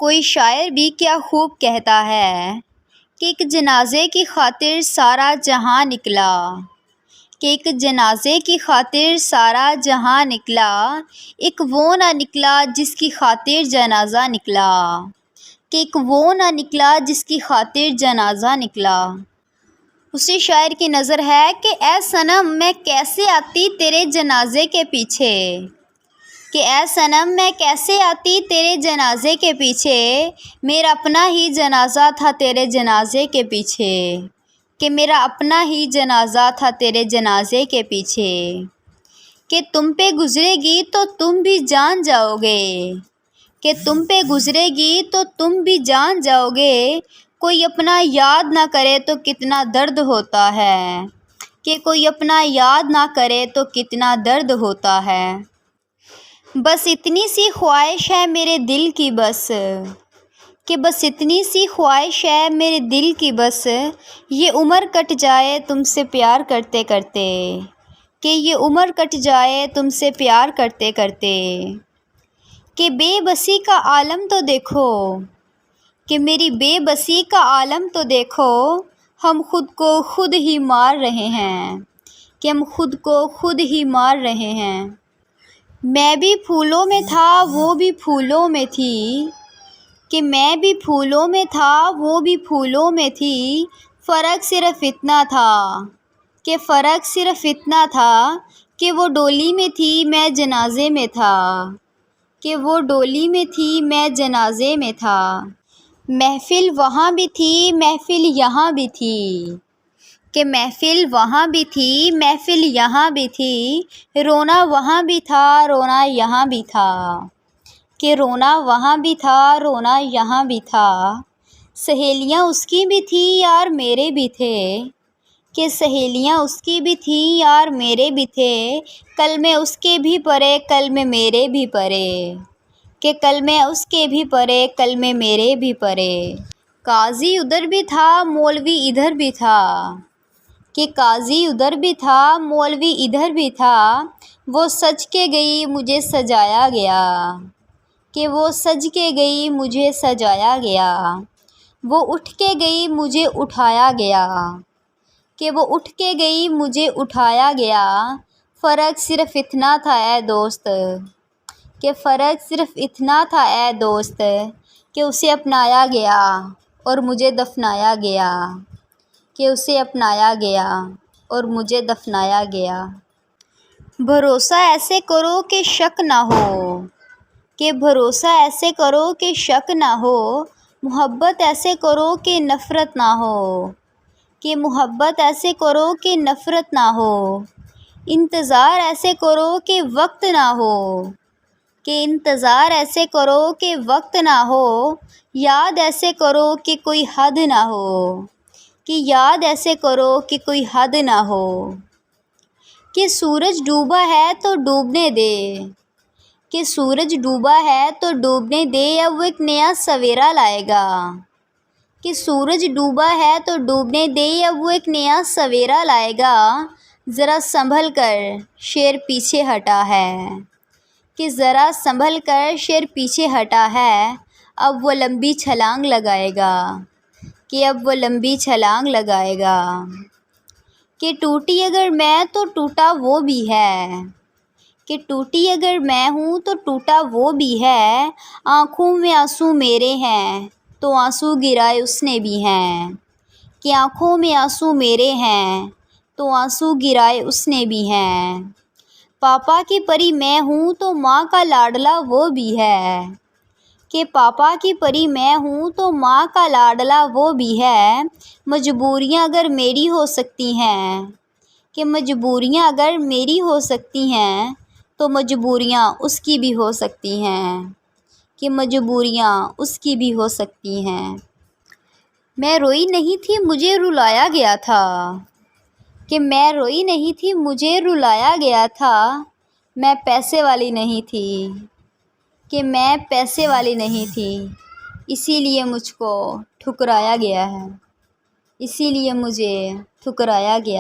कोई शायर भी क्या खूब कहता है कि एक जनाजे की खातिर सारा जहां निकला, कि एक जनाजे की खातिर सारा जहां निकला, एक वो ना निकला जिसकी खातिर जनाजा निकला, कि एक वो ना निकला जिसकी खातिर जनाजा निकला। उसी शायर की नज़र है कि ऐ सनम मैं कैसे आती तेरे जनाजे के पीछे, कि ऐ सनम मैं कैसे आती तेरे जनाजे के पीछे, मेरा अपना ही जनाजा था तेरे जनाजे के पीछे, कि मेरा अपना ही जनाजा था तेरे जनाजे के पीछे, कि तुम पे गुज़रेगी तो तुम भी जान जाओगे, कि तुम पे गुज़रेगी तो तुम भी जान जाओगे, कोई अपना याद ना करे तो कितना दर्द होता है, कि कोई अपना याद ना करे तो कितना दर्द होता है। बस इतनी सी ख्वाहिश है मेरे दिल की बस, कि बस इतनी सी ख्वाहिश है मेरे दिल की बस, ये उम्र कट जाए तुमसे प्यार करते करते, कि ये उम्र कट जाए तुमसे प्यार करते करते, कि बेबसी का आलम तो देखो, कि मेरी बेबसी का आलम तो देखो, हम खुद को खुद ही मार रहे हैं, कि हम खुद को खुद ही मार रहे हैं। मैं भी फूलों में था वो भी फूलों में थी, कि मैं भी फूलों में था वो भी फूलों में थी, फ़र्क सिर्फ़ इतना था, कि फ़र्क सिर्फ़ इतना था कि वो डोली में थी मैं जनाजे में था, कि वो डोली में थी मैं जनाजे में था। महफ़िल वहाँ भी थी महफ़िल यहाँ भी थी, कि महफ़िल वहाँ भी थी महफ़िल यहाँ भी थी, रोना वहाँ भी था रोना यहाँ भी था, कि रोना वहाँ भी था रोना यहाँ भी था। सहेलियाँ उसकी भी थी यार मेरे भी थे, कि सहेलियाँ उसकी भी थी यार मेरे भी थे, कल में उसके भी परे कल में मेरे भी परे, कि कल में उसके भी परे कल में मेरे भी परे। काजी उधर भी था मौलवी इधर भी था, कि काजी उधर भी था मौलवी इधर भी था, वो सज के गई मुझे सजाया गया, कि वो सज के गई मुझे सजाया गया, वो उठ के गई मुझे उठाया गया, कि वो उठ के गई मुझे उठाया गया। फ़र्क सिर्फ़ इतना था ऐ दोस्त, कि फ़र्क सिर्फ़ इतना था ऐ दोस्त, कि उसे अपनाया गया और मुझे दफनाया गया, कि उसे अपनाया गया और मुझे दफनाया गया। भरोसा ऐसे करो कि शक ना हो, कि भरोसा ऐसे करो कि शक ना हो, मोहब्बत ऐसे करो कि नफ़रत ना हो, कि मोहब्बत ऐसे करो कि नफ़रत ना हो, इंतज़ार ऐसे करो कि वक्त ना हो, कि इंतज़ार ऐसे करो कि वक्त ना हो, याद ऐसे करो कि कोई हद ना हो, कि याद ऐसे करो कि कोई हद ना हो, कि सूरज डूबा है तो डूबने दे, कि सूरज डूबा है तो डूबने दे, अब वो एक नया सवेरा लाएगा, कि सूरज डूबा है तो डूबने दे, अब वो एक नया सवेरा लाएगा। ज़रा संभल कर शेर पीछे हटा है, कि ज़रा संभल कर शेर पीछे हटा है, अब वो लंबी छलांग लगाएगा, कि अब वो लंबी छलांग लगाएगा। कि टूटी अगर मैं तो टूटा वो भी है, कि टूटी अगर मैं हूँ तो टूटा वो भी है, आँखों में आंसू मेरे हैं तो आंसू गिराए उसने भी हैं, कि आँखों में आंसू मेरे हैं तो आंसू गिराए उसने भी हैं। पापा की परी मैं हूँ तो माँ का लाडला वो भी है, कि पापा की परी मैं हूँ तो माँ का लाडला वो भी है। मजबूरियाँ अगर मेरी हो सकती हैं, कि मजबूरियाँ अगर मेरी हो सकती हैं तो मजबूरियाँ उसकी भी हो सकती हैं, कि मजबूरियाँ उसकी भी हो सकती हैं। मैं रोई नहीं थी मुझे रुलाया गया था, कि मैं रोई नहीं थी मुझे रुलाया गया था, मैं पैसे वाली नहीं थी, कि मैं पैसे वाली नहीं थी, इसीलिए मुझको ठुकराया गया है, इसीलिए मुझे ठुकराया गया।